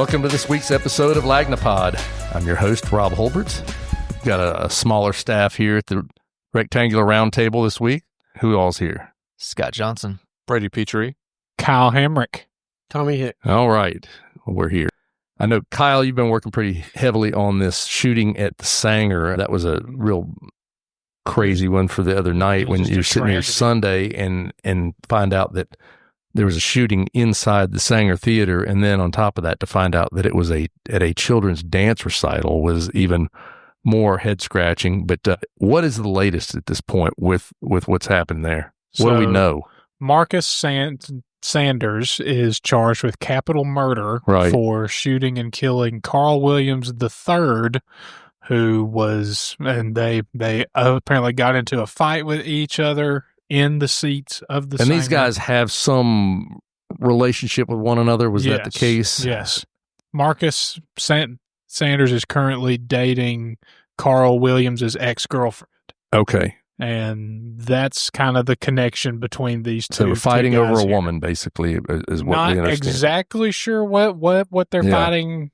Welcome to this week's episode of Lagnapod. I'm your host, Rob Holbert. Got a smaller staff here at the Rectangular Round Table this week. Who all's here? Scott Johnson. Brady Petrie. Kyle Hamrick. Tommy Hick. All right. We're here. I know, Kyle, you've been working pretty heavily on this shooting at the Sanger. That was a real crazy one for the other night when you're sitting here Sunday and find out that there was a shooting inside the Sanger Theater, and then on top of that, to find out that it was at a children's dance recital was even more head-scratching. But what is the latest at this point with what's happened there? What do we know? Marcus Sanders is charged with capital murder for shooting and killing Carl Williams III, who was, and they apparently got into a fight with each other in the seats of the Sanger. And these guys have some relationship with one another. Was that the case? Yes. Marcus Sanders is currently dating Carl Williams' ex-girlfriend. Okay. And that's kind of the connection between these two. So we're fighting over a here. woman, basically, is what we Not understand. exactly sure what they're fighting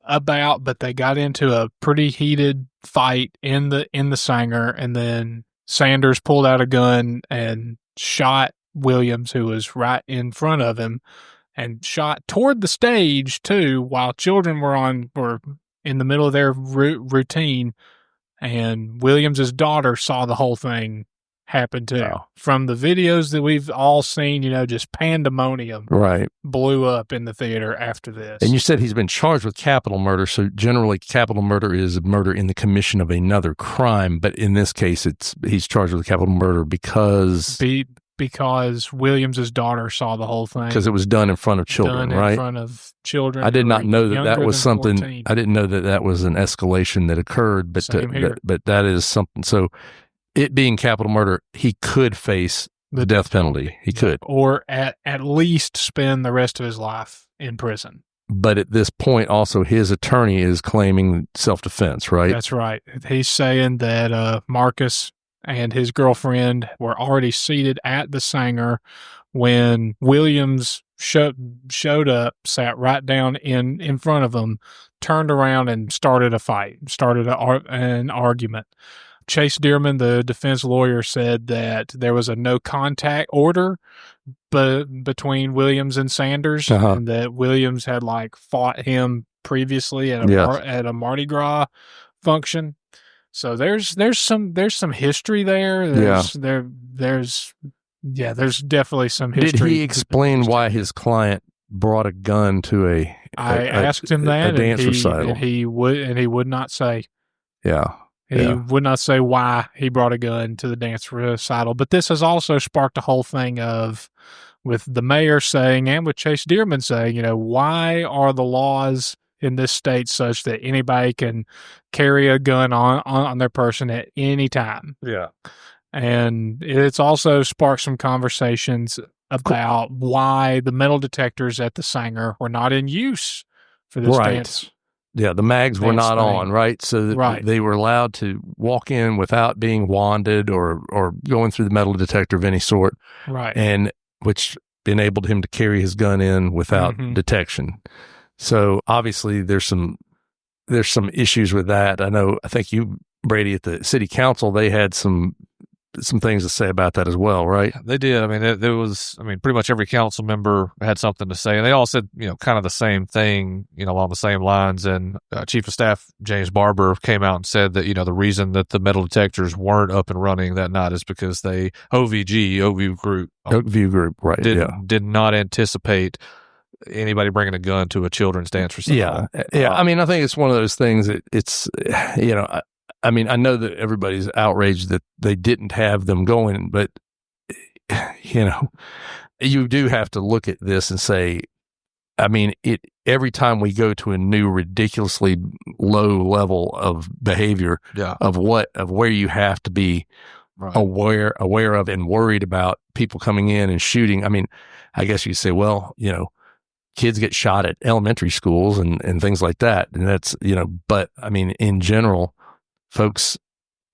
about, but they got into a pretty heated fight in the Sanger, and then Sanders pulled out a gun and shot Williams, who was right in front of him, and shot toward the stage too, while children were in the middle of their routine. And Williams's daughter saw the whole thing happen too. Wow. From the videos that we've all seen, just pandemonium blew up in the theater after this. And you said he's been charged with capital murder. So generally, capital murder is murder in the commission of another crime. But in this case, he's charged with capital murder because Williams's daughter saw the whole thing. Because it was done in front of children, right? In front of children. I did not know that was something. 14. I didn't know that was an escalation that occurred. But but that is something. So it being capital murder, he could face the death penalty. He could, or at least spend the rest of his life in prison. But at this point, also his attorney is claiming self-defense, right? That's right. He's saying that Marcus and his girlfriend were already seated at the Sanger when Williams showed up, sat right down in front of them, turned around and started a fight, started an argument. Chase Dearman, the defense lawyer, said that there was a no contact order between Williams and Sanders, and that Williams had fought him previously at a Mardi Gras function. So there's some history there. There's definitely some history. Did he explain why his client brought a gun to I asked him that, a dance recital? And he would not say. Yeah. He would not say why he brought a gun to the dance recital. But this has also sparked a whole thing with the mayor saying, and with Chase Dearman saying, why are the laws in this state such that anybody can carry a gun on their person at any time? Yeah. And it's also sparked some conversations about why the metal detectors at the Sanger were not in use for this dance. Yeah, the mags were not on, right? So they were allowed to walk in without being wanded or going through the metal detector of any sort. Right. And which enabled him to carry his gun in without detection. So obviously there's some issues with that. I think you, Brady, at the city council, they had some things to say about that as well, right? They did. Pretty much every council member had something to say, and they all said, kind of the same thing, along the same lines. And Chief of Staff James Barber came out and said that, the reason that the metal detectors weren't up and running that night is because Oakview Group, right? Did not anticipate anybody bringing a gun to a children's dance recital. Yeah. I think it's one of those things that it's, I know that everybody's outraged that they didn't have them going, but, you do have to look at this and say, every time we go to a new ridiculously low level of behavior of where you have to be aware of and worried about people coming in and shooting. I guess you say, well, kids get shot at elementary schools and things like that. And that's, but in general, folks,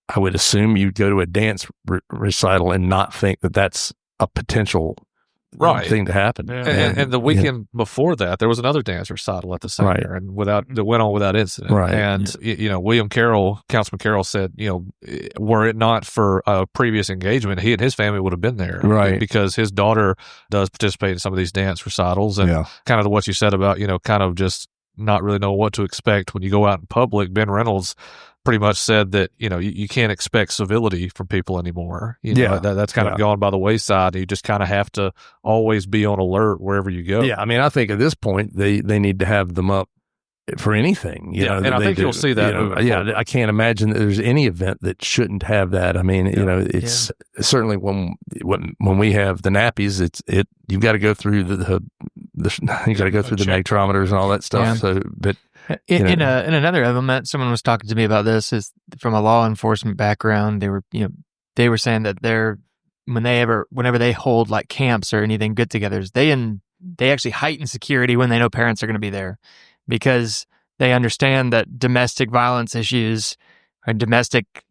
I would assume you'd go to a dance recital and not think that that's a potential thing to happen. Yeah. And the weekend before that, there was another dance recital at the Sanger, and that went on without incident. Right. And Councilman Carroll said, were it not for a previous engagement, he and his family would have been there, right? Because his daughter does participate in some of these dance recitals, and kind of what you said about kind of just not really know what to expect when you go out in public. Ben Reynolds pretty much said that you can't expect civility from people anymore. That's kind of gone by the wayside. You just kind of have to always be on alert wherever you go. Yeah, I mean, I think at this point they need to have them up for anything. And I think you'll see that. I can't imagine that there's any event that shouldn't have that. I mean, it's certainly when we have the nappies, you've got to go through the magnetometers and all that stuff. Yeah. So, but. In another element, someone was talking to me about this, is from a law enforcement background. They were saying that whenever they hold like camps or anything get-togethers, they actually heighten security when they know parents are going to be there, because they understand that domestic violence issues or domestic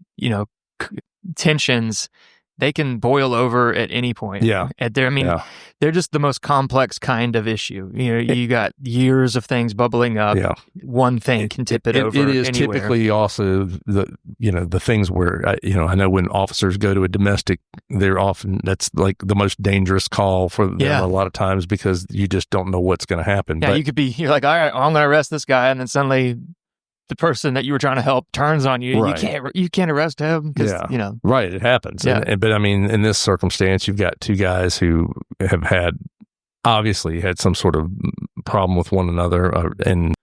tensions, they can boil over at any point. Yeah. They're just the most complex kind of issue. You got years of things bubbling up. Yeah. One thing can tip it over. It is anywhere. Typically also the things where, I know when officers go to a domestic, that's like the most dangerous call for them a lot of times, because you just don't know what's going to happen. Yeah, you're like, all right, I'm going to arrest this guy. And then suddenly the person that you were trying to help turns on you. Right. You can't arrest him because right, it happens. Yeah. But I mean, in this circumstance, you've got two guys who have obviously had some sort of problem with one another, and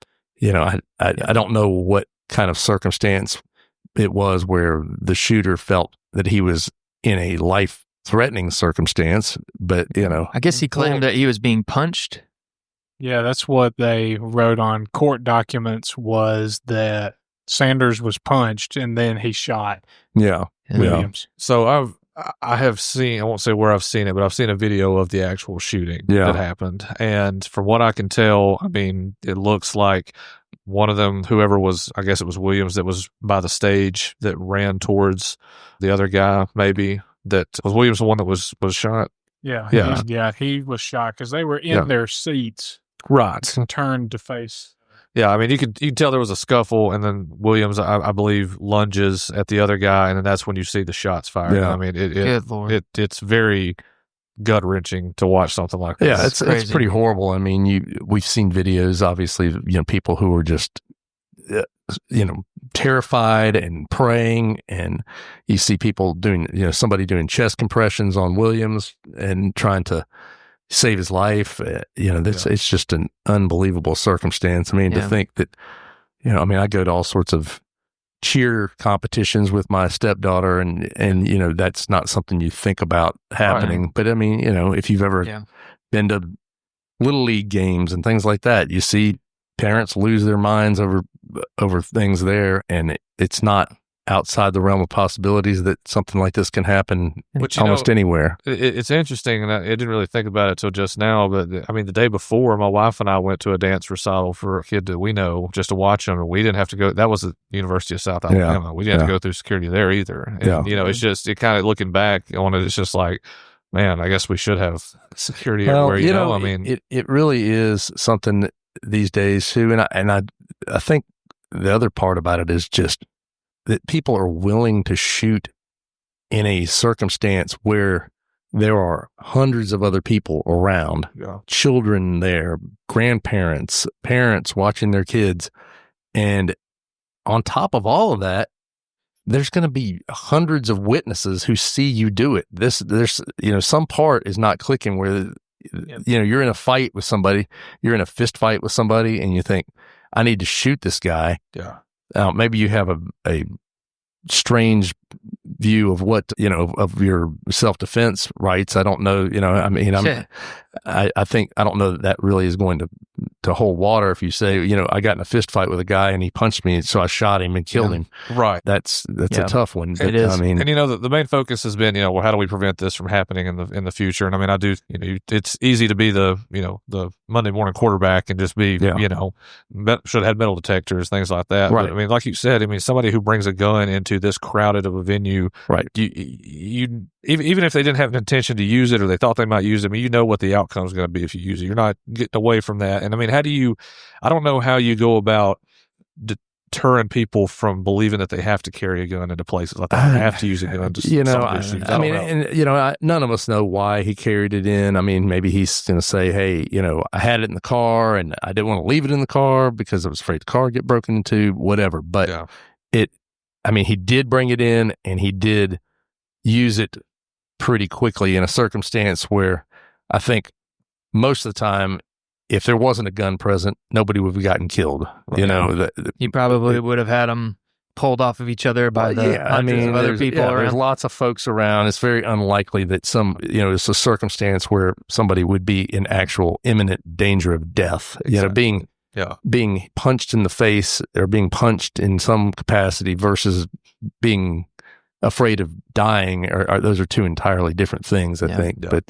I don't know what kind of circumstance it was where the shooter felt that he was in a life-threatening circumstance, but I guess he claimed that he was being punched. Yeah, that's what they wrote on court documents, was that Sanders was punched and then he shot Williams. So I have seen, I won't say where I've seen it, but I've seen a video of the actual shooting that happened. And from what I can tell, I mean, it looks like one of them, whoever was, I guess it was Williams, that was by the stage that ran towards the other guy, maybe. That was Williams, the one that was shot? Yeah, he was shot because they were in their seats. Right. Turned to face. Yeah, I mean, you can tell there was a scuffle, and then Williams, I believe, lunges at the other guy, and then that's when you see the shots fired. Yeah. I mean, Good Lord. it's very gut-wrenching to watch something like this. Yeah, it's pretty horrible. I mean, we've seen videos, obviously, people who are just, terrified and praying, and you see people doing, somebody doing chest compressions on Williams and trying to save his life. It's just an unbelievable circumstance. I mean, to think that, I go to all sorts of cheer competitions with my stepdaughter, and that's not something you think about happening. Right. But I mean, if you've ever been to little league games and things like that, you see parents lose their minds over things there, and it's not outside the realm of possibilities that something like this can happen almost anywhere. It's interesting, and I didn't really think about it till just now, but I mean, the day before, my wife and I went to a dance recital for a kid that we know just to watch him, and we didn't have to go. That was at the University of South Alabama. We didn't have to go through security there either. And, it's just, kind of looking back on it, it's just like, man, I guess we should have security everywhere. I mean, it really is something these days too, and I think the other part about it is just that people are willing to shoot in a circumstance where there are hundreds of other people around, children there, grandparents, parents watching their kids. And on top of all of that, there's going to be hundreds of witnesses who see you do it. There's some part is not clicking where, you're in a fight with somebody, you're in a fist fight with somebody, and you think, I need to shoot this guy. Yeah. Maybe you have a strange view of what, of your self-defense rights. I don't know, I mean, I think, I don't know that really is going to to hold water if you say, I got in a fist fight with a guy and he punched me, so I shot him and killed him. Right. That's a tough one. It is. I mean, and the main focus has been, well, how do we prevent this from happening in the future? And I mean, I do, it's easy to be the Monday morning quarterback and just be, should have had metal detectors, things like that. Right. But, I mean, like you said, somebody who brings a gun into this crowded of a venue, right. You even if they didn't have an intention to use it or they thought they might use it, you know what the outcome is going to be if you use it. You're not getting away from that. And I mean, I don't know how you go about deterring people from believing that they have to carry a gun into places like that. They have to use a gun to none of us know why he carried it in. I mean, maybe he's going to say, hey, I had it in the car and I didn't want to leave it in the car because I was afraid the car would get broken into, whatever. But he did bring it in and he did use it pretty quickly in a circumstance where I think most of the time, if there wasn't a gun present, nobody would have gotten killed. Right. He probably would have had them pulled off of each other by hundreds of other people around. There's lots of folks around. It's very unlikely that it's a circumstance where somebody would be in actual imminent danger of death. Exactly. Being punched in the face or being punched in some capacity versus being afraid of dying, or those are two entirely different things, I think. Yeah. But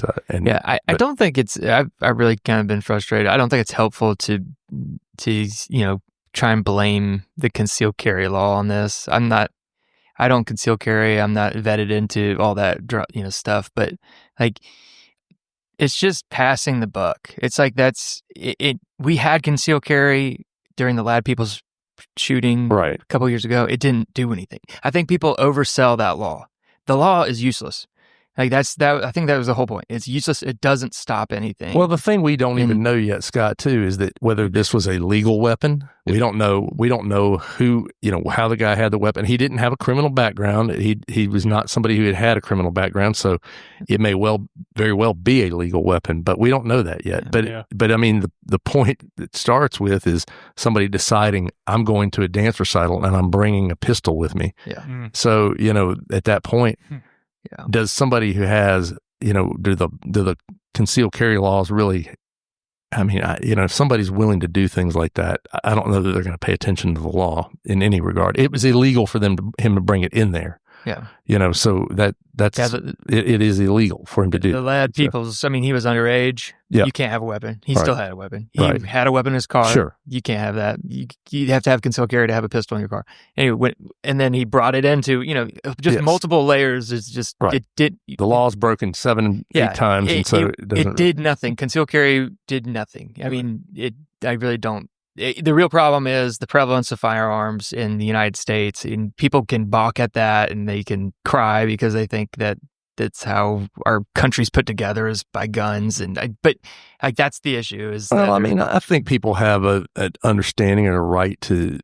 I don't think it's. I've really kind of been frustrated. I don't think it's helpful to try and blame the concealed carry law on this. I don't conceal carry. I'm not vetted into all that stuff, but like, it's just passing the buck. It's like we had concealed carry during the Lad Peoples shooting a couple years ago. It didn't do anything. I think people oversell that law. The law is useless. Like I think that was the whole point. It's useless. It doesn't stop anything. Well, the thing we don't even know yet, Scott, too, is that whether this was a legal weapon. We don't know. We don't know who, how the guy had the weapon. He didn't have a criminal background. He was not somebody who had a criminal background. So it may very well be a legal weapon, but we don't know that yet. But I mean, the point it starts with is somebody deciding, I'm going to a dance recital and I'm bringing a pistol with me. Yeah. So, at that point, does somebody who has, do the concealed carry laws really, if somebody's willing to do things like that, I don't know that they're going to pay attention to the law in any regard. It was illegal for him to bring it in there. Yeah. So it is illegal for him to do. The Lad Peoples, he was underage. Yeah. You can't have a weapon. He still had a weapon. He Right. had a weapon in his car. Sure. You can't have that. You have to have concealed carry to have a pistol in your car. Anyway, and then he brought it into, just multiple layers. It's just, Right. The law's broken 8 times, and so it did nothing. Concealed carry did nothing. I really don't. The real problem is the prevalence of firearms in the United States, and people can balk at that and they can cry because they think that that's how our country's put together, is by guns. But that's the issue. I think people have an understanding and a right to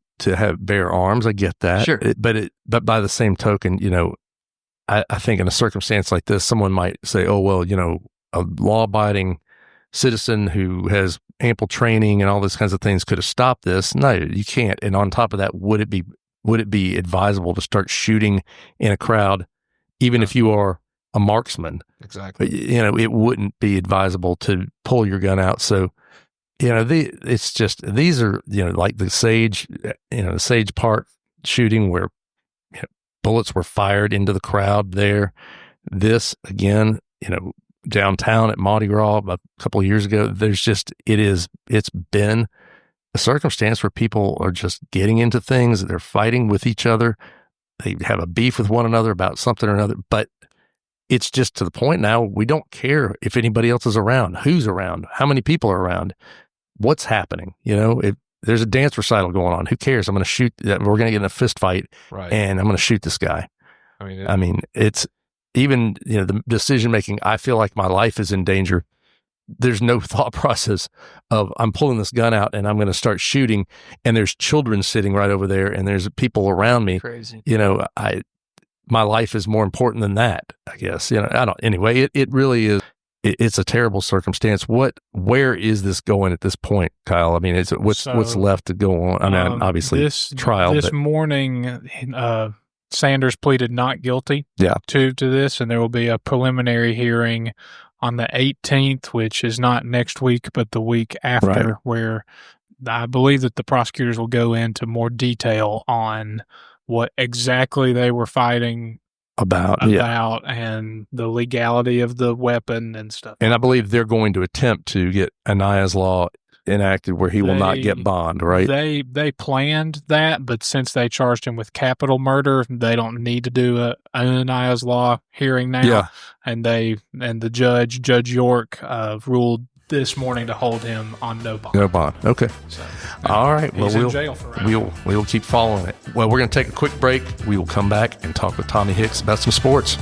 bear arms. I get that. Sure. But by the same token, I think in a circumstance like this, someone might say, oh, well, a law-abiding citizen who has ample training and all those kinds of things could have stopped this. No, you can't. And on top of that, would it be advisable to start shooting in a crowd, even if you are a marksman? Exactly. It wouldn't be advisable to pull your gun out. So, it's just, these are, like the Sage Park shooting where bullets were fired into the crowd there. This, again, downtown at Mardi Gras a couple of years ago, it's been a circumstance where people are just getting into things. They're fighting with each other. They have a beef with one another about something or another, but it's just to the point now, we don't care if anybody else is around, who's around, how many people are around, what's happening. If there's a dance recital going on, who cares? I'm going to shoot, we're going to get in a fist fight, and I'm going to shoot this guy. It's even, the decision making, I feel like my life is in danger. There's no thought process of, I'm pulling this gun out and I'm going to start shooting, and there's children sitting right over there and there's people around me. Crazy. My life is more important than that, I guess. Anyway, it really is. It's a terrible circumstance. Where is this going at this point, Kyle? What's left to go on? Obviously this trial. This morning, Sanders pleaded not guilty to this, and there will be a preliminary hearing on the 18th, which is not next week, but the week after, Right. where I believe that the prosecutors will go into more detail on what exactly they were fighting about and the legality of the weapon and stuff. And I believe they're going to attempt to get Anaya's law enacted where he will not get bond, right? They planned that, but since they charged him with capital murder, they don't need to do an Anaya's law hearing now. Yeah. And the Judge York, ruled this morning to hold him on no bond. No bond. Okay. So, all right. He's in jail for right now. We'll keep following it. Well, we're going to take a quick break. We will come back and talk with Tommy Hicks about some sports.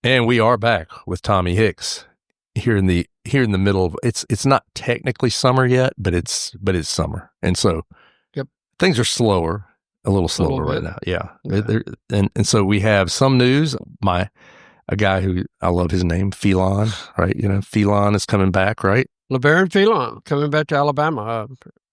And we are back with Tommy Hicks here in the middle of it's not technically summer yet, but it's summer, and so things are slower, a little slower right now. Yeah, and so we have some news. A guy who I love his name, Phelan, right? Phelan is coming back, right? LeBaron Phelan coming back to Alabama,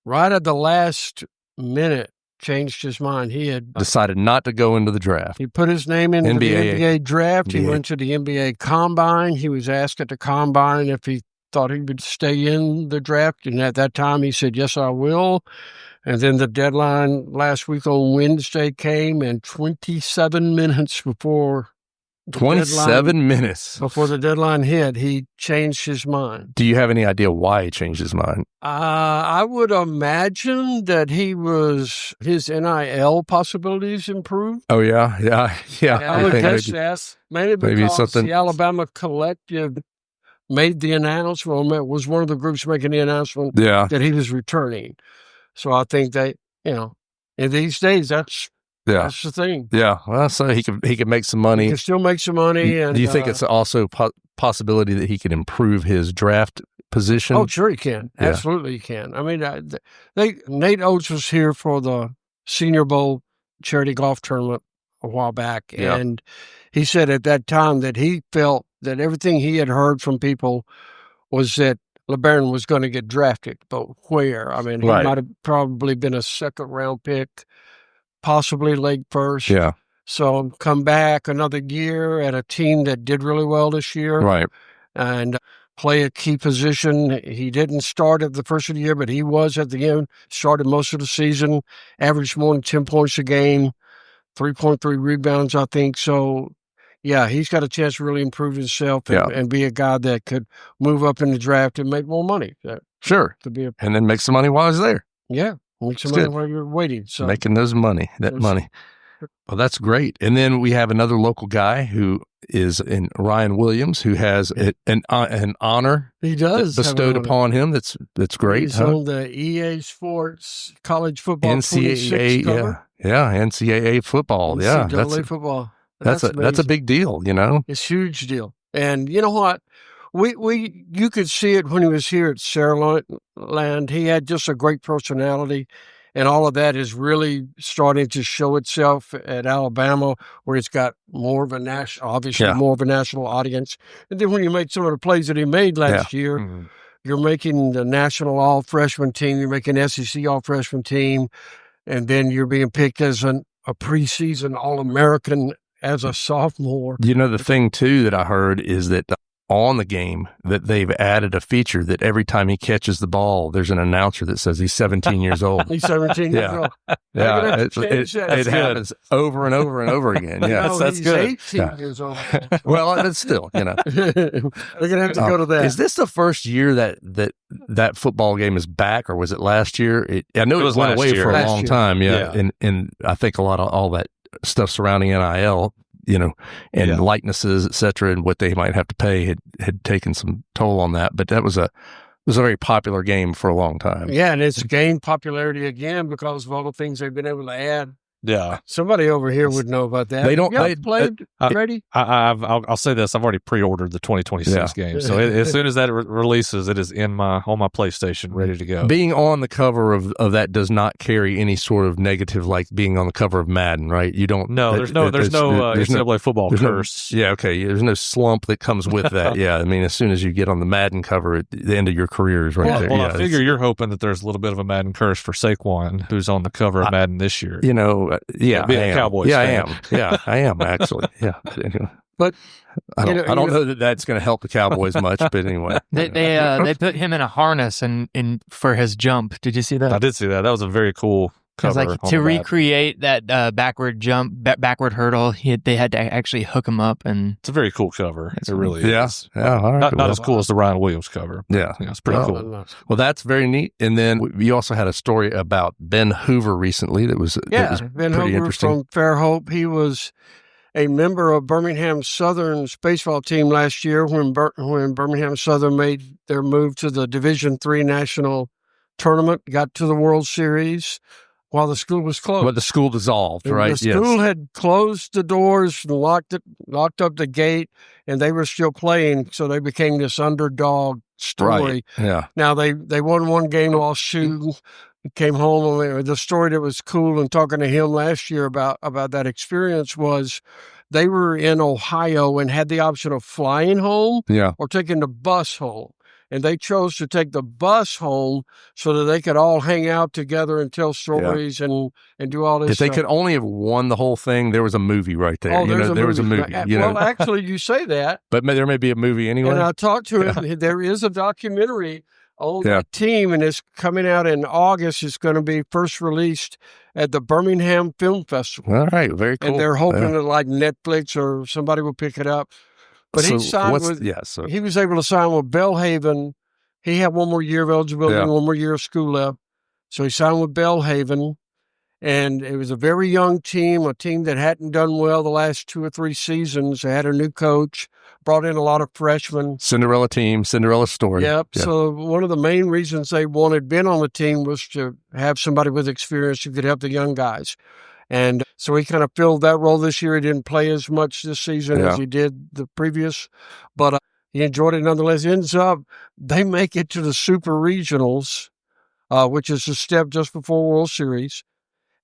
right at the last minute. Changed his mind. He had decided not to go into the draft. He put his name into the NBA draft. He went to the NBA combine. He was asked at the combine if he thought he would stay in the draft. And at that time, he said, yes, I will. And then the deadline last week on Wednesday came, and 27 minutes before the 27 minutes before the deadline hit, he changed his mind. Do you have any idea why he changed his mind? I would imagine that his NIL possibilities improved. Oh, yeah. I would guess yes. Mainly because the Alabama Collective made the announcement, was one of the groups making the announcement that he was returning. So I think that, in these days, that's the thing. Yeah. Well, so he could make some money. He can still make some money. And do you think it's also possibility that he could improve his draft position? Oh, sure he can. Yeah. Absolutely he can. I mean, Nate Oates was here for the Senior Bowl charity golf tournament a while back, and he said at that time that he felt that everything he had heard from people was that LeBaron was going to get drafted, but where? I mean, he might have probably been a second-round pick, possibly late first. Yeah. So come back another year at a team that did really well this year. Right. And play a key position. He didn't start at the first of the year, but he was at the end, started most of the season, averaged more than 10 points a game, 3.3 rebounds, I think. So, yeah, he's got a chance to really improve himself and be a guy that could move up in the draft and make more money. Sure. And then make some money while he's there. Yeah. Make some money while you're waiting. So making money. Well, that's great. And then we have another local guy who is in Ryan Williams, who has an honor bestowed upon him. That's great. He's on the EA Sports college football NCAA cover. NCAA football. NCAA football. That's a big deal. It's a huge deal. And you know what? You could see it when he was here at Saraland. He had just a great personality, and all of that is really starting to show itself at Alabama, where it's got more of a national audience. And then when you make some of the plays that he made last year, you're making the national all-freshman team, you're making SEC all-freshman team, and then you're being picked as a preseason All-American as a sophomore. The thing, too, that I heard is that on the game that they've added a feature that every time he catches the ball, there's an announcer that says he's 17 years old. He's 17 years old. Yeah, it happens over and over and over again. Yeah, that's good. 18 years old. Well, it's still, They're going to have to go to that. Is this the first year that football game is back, or was it last year? I know it went away for a long time. Yeah. And I think a lot of all that stuff surrounding NIL, and likenesses, et cetera, and what they might have to pay had taken some toll on that. But that was a very popular game for a long time. Yeah, and it's gained popularity again because of all the things they've been able to add Yeah. Somebody over here would know about that. They don't- You they- played, Brady? I'll say this: I've already pre-ordered the 2026 game, so as soon as that releases, it is on my PlayStation, ready to go. Being on the cover of that does not carry any sort of negative, like being on the cover of Madden, right? You don't. No, there's no NCAA football there's curse. Yeah, okay. There's no slump that comes with that. Yeah, I mean, as soon as you get on the Madden cover, the end of your career is right there. Well, yeah, I figure you're hoping that there's a little bit of a Madden curse for Saquon, who's on the cover of Madden this year. You know, yeah, being I a am. Cowboys Yeah, fan. I am. Yeah, I am actually. Yeah, anyway. But I don't, you know- I don't know that that's going to help the Cowboys much, but anyway. They put him in a harness and for his jump. Did you see that? I did see that. That was a very cool cover. Like on to the back. recreate that backward jump, backward hurdle, they had to actually hook him up, and It's a very cool cover. It really Yeah, is. yeah, all right. Not well, as cool as the Ryan Williams cover. Yeah. Yeah, it's pretty Well, cool. Well, that's very neat. And then we also had a story about Ben Hoover recently that was Ben pretty Hoover interesting. from Fairhope. He was a member of Birmingham Southern's baseball team last year when Birmingham Southern made their move to the Division III National Tournament, got to the World Series while the school was closed. But the school dissolved, And right? The school had closed the doors and locked up the gate, and they were still playing, so they became this underdog story. Right. Yeah. Now they won one game, lost two, came home. And the story that was cool and talking to him last year about that experience was they were in Ohio and had the option of flying home Yeah. or taking the bus home. And they chose to take the bus home so that they could all hang out together and tell stories and do all this If they stuff. could only have won the whole thing, there was a movie right there. Oh, There was a movie. Well, actually, you say that. But there may be a movie anyway. And I talked to him. There is a documentary on that team, and it's coming out in August. It's going to be first released at the Birmingham Film Festival. All right. Very cool. And they're hoping that like Netflix or somebody will pick it up. But he signed he was able to sign with Belhaven. He had one more year of eligibility and one more year of school left. So he signed with Belhaven. And it was a very young team, a team that hadn't done well the last 2 or 3 seasons. They had a new coach, brought in a lot of freshmen. Cinderella team, Cinderella story. Yep. Yeah. So one of the main reasons they wanted Ben on the team was to have somebody with experience who could help the young guys. And so he kind of filled that role this year. He didn't play as much this season as he did the previous, but he enjoyed it nonetheless. Ends up, they make it to the Super Regionals, which is a step just before World Series.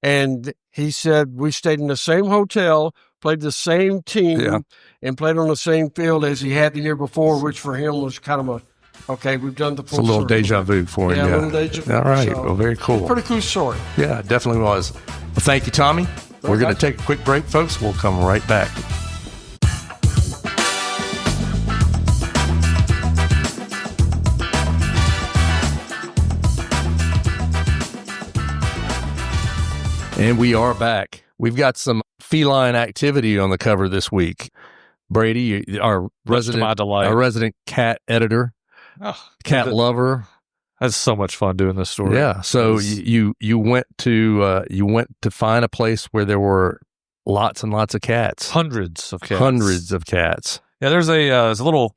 And he said, we stayed in the same hotel, played the same team, and played on the same field as he had the year before, which for him was kind of okay, we've done the full It's a little circle. deja vu for him. Yeah, a little deja vu. All right. So, well, very cool. Pretty cool story. Yeah, it definitely was. Well, thank you, Tommy. We're going to take a quick break, folks. We'll come right back. And we are back. We've got some feline activity on the cover this week. Brady, our resident cat editor, cat lover. That's so much fun doing this story. Yeah. So you went to find a place where there were lots and lots of cats. Hundreds of cats. Hundreds of cats. Yeah, there's a little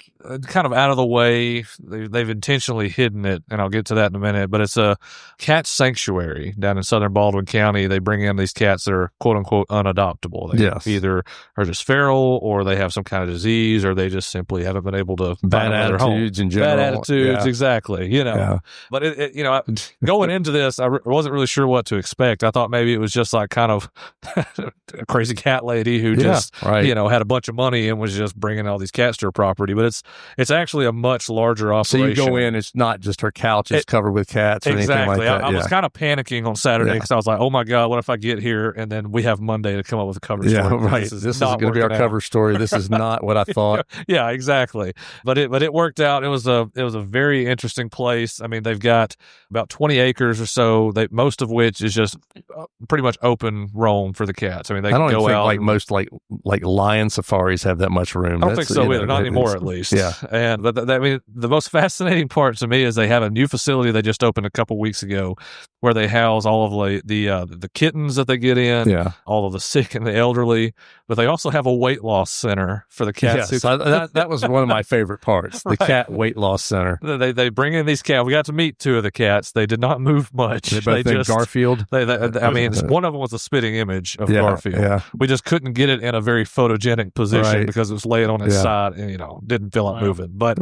kind of out of the way. They've intentionally hidden it, and I'll get to that in a minute. But it's a cat sanctuary down in southern Baldwin County. They bring in these cats that are quote unquote unadoptable. They either are just feral, or they have some kind of disease, or they just simply haven't been able to bad attitudes in general. Bad attitudes, exactly. But going into this, I wasn't really sure what to expect. I thought maybe it was just like kind of a crazy cat lady who just had a bunch of money and was just bringing all these cats to her property. But it's actually a much larger operation. So you go in, it's not just her couch is covered with cats or anything like that. I was kind of panicking on Saturday because I was like, oh my God, what if I get here and then we have Monday to come up with a cover story? Yeah, right. This is going to be our cover story. This is not what I thought. Yeah, exactly. But it worked out. It was a very interesting place. I mean, they've got about 20 acres or so, most of which is just pretty much open roam for the cats. I mean, they can go out. Like most like lion safaris have that much room. I don't think so either. Not anymore, at least. Yeah. But I mean, the most fascinating part to me is they have a new facility they just opened a couple weeks ago, where they house all of the kittens that they get in, all of the sick and the elderly. but they also have a weight loss center for the cats. Yes, that was one of my favorite parts. The cat weight loss center. They bring in these cats. We got to meet 2 of the cats. They did not move much. They both named Garfield. I mean, one of them was a spitting image of Garfield. Yeah. We just couldn't get it in a very photogenic position Right. because it was laying on its side and, didn't feel like moving. But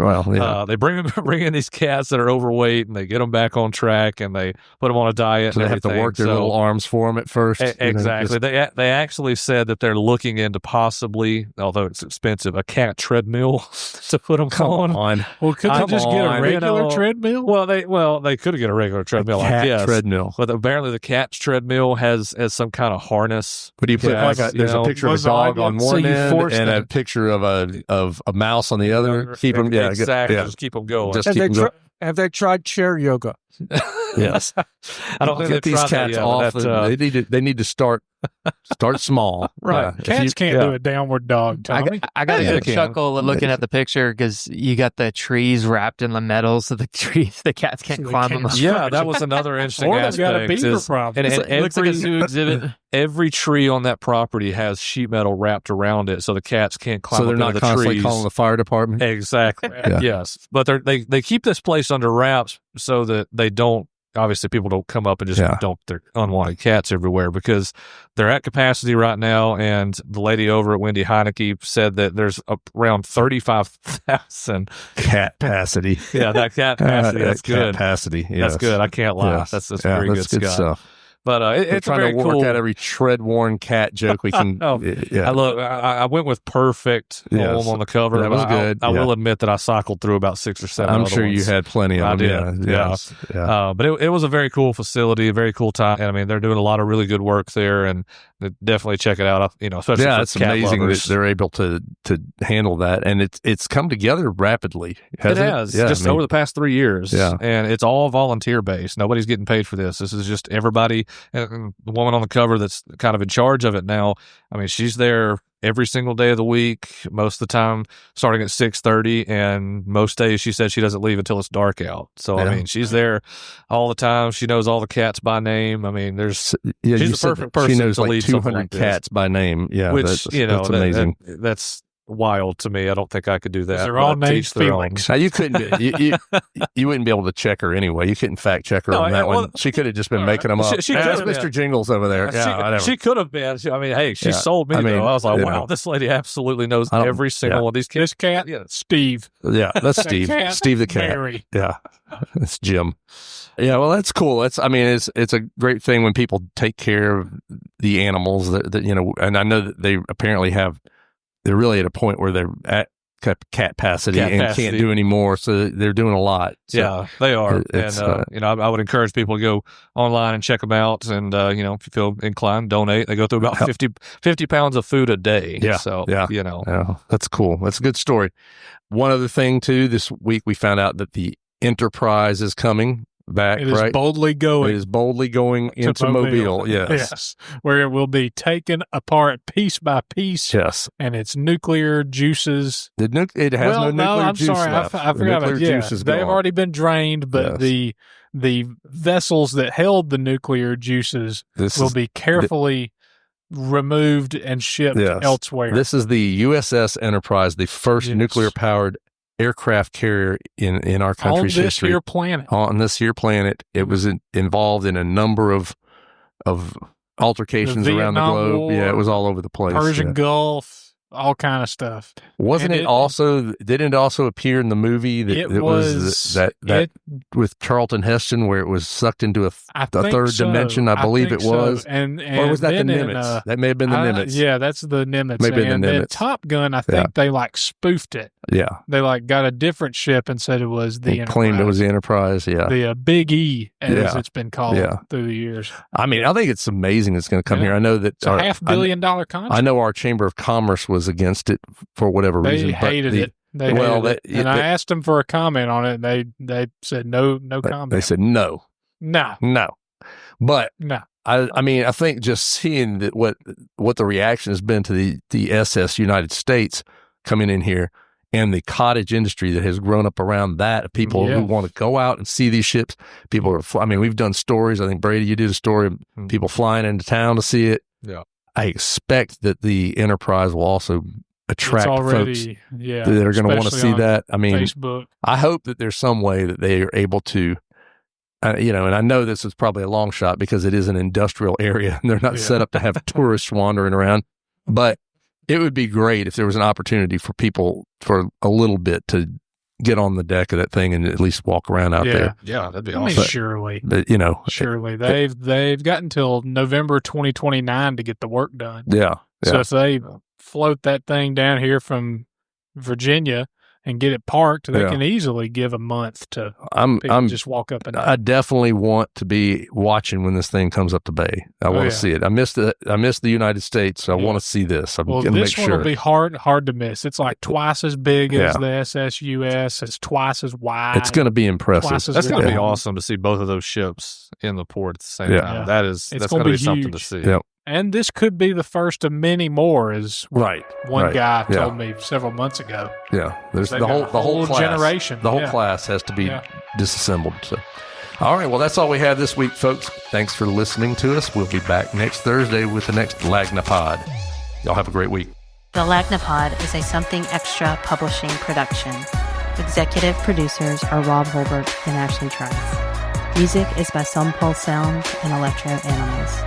they bring in these cats that are overweight and they get them back on track and they put them on a diet. So and they have to work their little arms for them at first. Exactly. They actually said that they're looking into possibly, although it's expensive, a cat treadmill to put them on. Well, could they just get a regular treadmill? Well, they could get a regular treadmill, I guess. Treadmill. But apparently the cat's treadmill has some kind of harness. But you put there's a picture of a dog on one end and a picture of a mouse on the other. Keep them, exactly. Just keep them going. Have they tried chair yoga? Yes. I don't think get these cats off. They need to start small. Right. Cats can't do a downward dog, Tommy. I got a good chuckle looking at the picture because you got the trees wrapped in the metals of the trees. The cats can't climb them. Yeah, that was another interesting aspect. Or they've got a beaver problem. And it looks like a zoo exhibit. Every tree on that property has sheet metal wrapped around it so the cats can't climb up into the trees. So they're not constantly calling the fire department? Exactly. Yes. But they keep this place under wraps so that they don't, obviously people don't come up and just dump their unwanted cats everywhere because they're at capacity right now. And the lady over at Wendy Heineke said that there's around 35,000 Cat-pacity. Yeah, that Cat-pacity. That's good. Cat-pacity. Yes. That's good. I can't lie. Yes. That's very good stuff. But it's trying very to work cool. out every tread-worn cat joke we can. I went with perfect home on the cover. That was good. I will admit that I cycled through about 6 or 7. I'm sure you had plenty of them. I did. But it was a very cool facility, a very cool time. And I mean, they're doing a lot of really good work there, and definitely check it out. Especially for it's cat amazing lovers. that they're able to handle that, and it's come together rapidly. It has just over the past 3 years. Yeah, and it's all volunteer based. Nobody's getting paid for this. This is just everybody. And the woman on the cover that's kind of in charge of it now, I mean, she's there every single day of the week, most of the time starting at 6:30, and most days she said she doesn't leave until it's dark out. So I mean, she's there all the time. She knows all the cats by name. I mean, she's the perfect person. She knows to like lead 200 cats by name. Yeah, which that's amazing. That's wild to me. I don't think I could do that. They're all named Felix. Now, you couldn't. You wouldn't be able to check her anyway. You couldn't fact check her on that one. She could have just been making them up. She that's Mr. Jingles over there. She could have been. I mean, hey, she sold me. Though. I was like, wow, this lady absolutely knows every single one of these cats. This cat, Steve. Yeah, that's Steve. Steve the cat. Mary. Yeah, it's Jim. Yeah, well, that's cool. It's a great thing when people take care of the animals. That and I know that they apparently have. They're really at a point where they're at cat-pacity and can't do any more, so they're doing a lot. So yeah, they are. And I would encourage people to go online and check them out. And if you feel inclined, donate. They go through about 50 pounds of food a day. Yeah, so that's cool. That's a good story. One other thing too, this week we found out that the Enterprise is coming back. It is boldly going. It is boldly going into Mobile. Yes, where it will be taken apart piece by piece. Yes, and its nuclear juices. It has no nuclear juice left. I forgot about it. They've already been drained, but the vessels that held the nuclear juices will be carefully removed and shipped elsewhere. This is the USS Enterprise, the first nuclear-powered aircraft carrier in our country's history. On this here planet. It was involved in a number of altercations around the globe. War, it was all over the place. Persian Gulf, all kind of stuff. Didn't it also appear in the movie that it was with Charlton Heston where it was sucked into a third dimension? I believe it was. Or was that the Nimitz? That may have been the Nimitz. Yeah, that's the Nimitz. Maybe the Nimitz. Top Gun, I think they spoofed it. Yeah. They got a different ship and said it was the Enterprise. Claimed it was the Enterprise, yeah. The Big E, as it's been called through the years. I mean, I think it's amazing it's going to come here. I know that it's a $500 million contract. I know our Chamber of Commerce was against it for whatever reason. They hated it. And I asked them for a comment on it, and they said no comment. They said no. But no. I mean, I think just seeing that what the reaction has been to the SS United States coming in here, and the cottage industry that has grown up around that, people who want to go out and see these ships. People we've done stories. I think, Brady, you did a story of people flying into town to see it. Yeah. I expect that the Enterprise will also attract It's folks already, yeah, that are going to want to especially see on that. I mean, Facebook. I hope that there's some way that they are able to, and I know this is probably a long shot because it is an industrial area and they're not set up to have tourists wandering around, but it would be great if there was an opportunity for people for a little bit to get on the deck of that thing and at least walk around out there. Yeah, that'd be I mean, awesome. surely. But, Surely. They've got until November 2029 to get the work done. yeah. So if they float that thing down here from Virginia and get it parked, they can easily give a month to people just walk up and down. I definitely want to be watching when this thing comes up to bay. I want to see it. I missed the United States, so I want to see this. I'm going to make sure. This one will be hard to miss. It's like twice as big as the SSUS. It's twice as wide. It's going to be impressive. That's going to be awesome to see both of those ships in the port at the same time. That's going to be something to see. Yep. And this could be the first of many more, as one guy told me several months ago. Yeah, there's the whole class, generation. The whole class has to be disassembled. So, all right, well, that's all we have this week, folks. Thanks for listening to us. We'll be back next Thursday with the next Lagnapod. Y'all have a great week. The Lagnapod is a Something Extra publishing production. Executive producers are Rob Holbert and Ashley Trice. Music is by Some Pulse Sound and Electro Animals.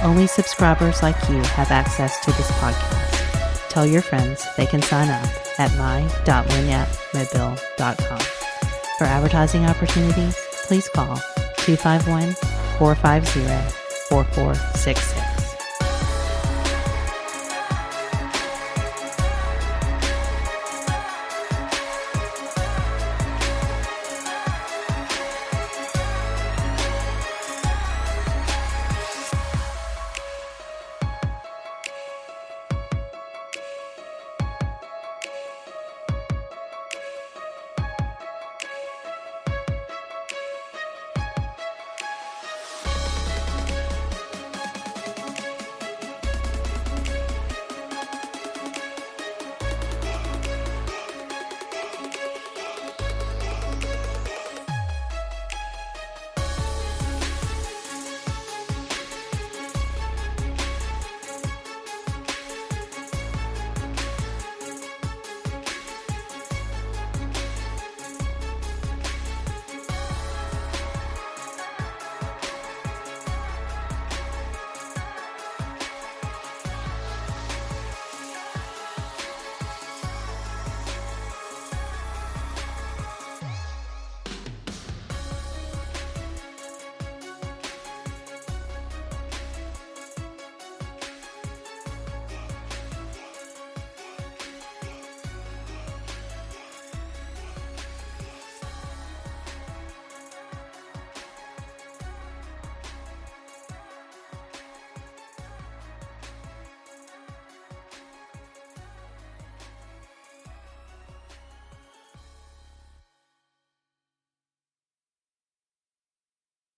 Only subscribers like you have access to this podcast. Tell your friends they can sign up at my.lanyapmobile.com. For advertising opportunities, please call 251-450-4466.